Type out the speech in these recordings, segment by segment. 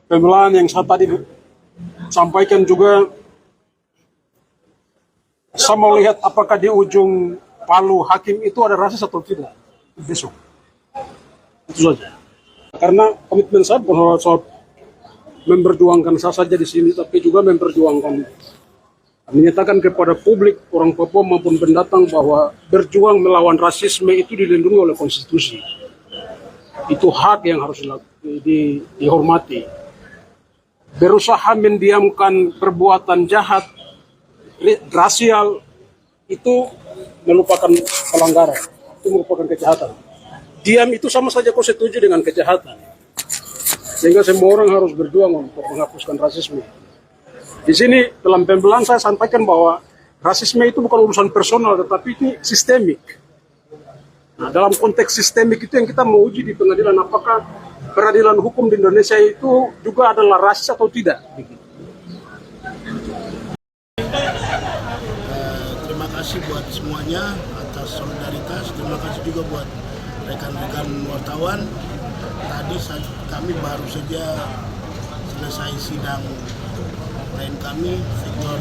pembelaan yang saya tadi sampaikan juga, saya mau lihat apakah di ujung palu hakim itu ada rasis atau tidak besok. Itu saja. Karena komitmen saya bahwa soal memperjuangkan saya saja di sini, tapi juga memperjuangkan, menyatakan kepada publik, orang Papua maupun pendatang bahwa berjuang melawan rasisme itu dilindungi oleh konstitusi. Itu hak yang harus dihormati. Berusaha mendiamkan perbuatan jahat, rasial, itu merupakan pelanggaran, itu merupakan kejahatan. Diam itu sama saja kau setuju dengan kejahatan. Sehingga semua orang harus berjuang untuk menghapuskan rasisme. Di sini dalam pembelaan saya sampaikan bahwa rasisme itu bukan urusan personal, tetapi ini sistemik. Nah, dalam konteks sistemik itu yang kita mau uji di pengadilan, apakah peradilan hukum di Indonesia itu juga adalah rasis atau tidak. Terima kasih buat semuanya atas solidaritas. Terima kasih juga buat rekan-rekan wartawan. Tadi kami baru saja selesai sidang klien kami, Victor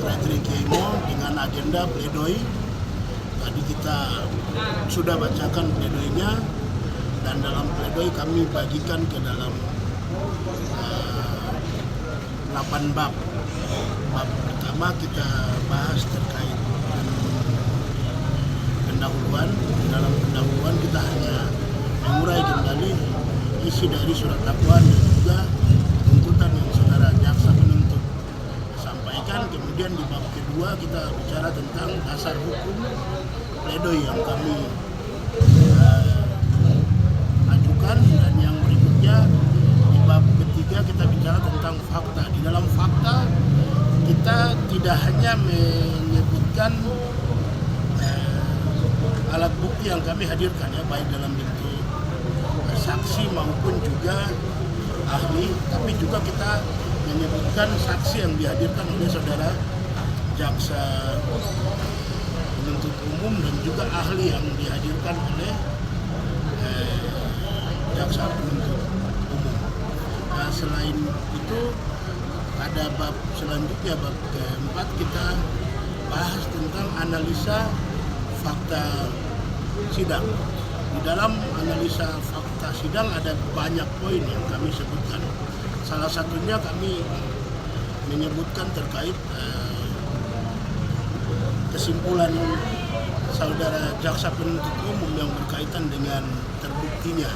Frederick Keimo, dengan agenda pledoi. Tadi kita sudah bacakan pledoinya, dan dalam pledoi kami bagikan ke dalam 8 bab. Bab pertama kita bahas terkait pendahuluan. Di dalam pendahuluan kita hanya mengurai kembali isi dari surat dakwaan dan juga tuntutan yang saudara jaksa penuntut sampaikan. Kemudian di bab kedua kita bicara tentang dasar hukum pledoi yang kami ajukan, dan yang berikutnya di bab ketiga kita bicara tentang fakta. Di dalam fakta kita tidak hanya menyebutkan alat bukti yang kami hadirkan, ya, baik dalam bentuk saksi maupun juga ahli, tapi juga kita menyebutkan saksi yang dihadirkan oleh saudara jaksa penuntut umum dan juga ahli yang dihadirkan oleh jaksa penuntut umum. Nah, selain itu pada bab selanjutnya, bab keempat, kita bahas tentang analisa fakta sidang. Di dalam analisa fakta sidang ada banyak poin yang kami sebutkan. Salah satunya kami menyebutkan terkait kesimpulan saudara jaksa penuntut umum yang berkaitan dengan terbuktinya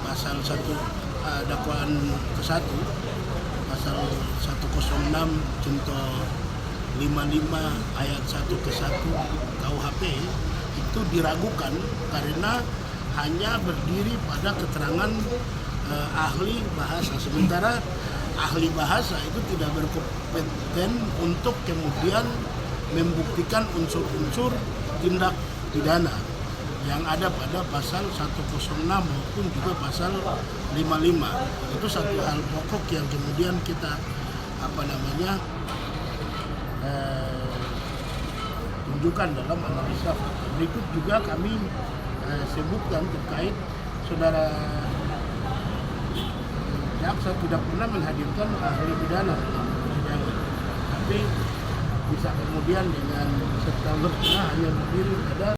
pasal 1 dakwaan ke-1, pasal 106 junto 55 ayat 1 ke 1 KUHP itu diragukan karena hanya berdiri pada keterangan ahli bahasa, sementara ahli bahasa itu tidak berkompeten untuk kemudian membuktikan unsur-unsur tindak pidana yang ada pada pasal 106 maupun juga pasal 55. Itu satu hal pokok yang kemudian kita tunjukkan dalam analisa. Berikut juga kami sebutkan terkait saudara jaksa tidak pernah menghadirkan ahli pidana, tapi bisa kemudian dengan serta merta hanya berdiri pada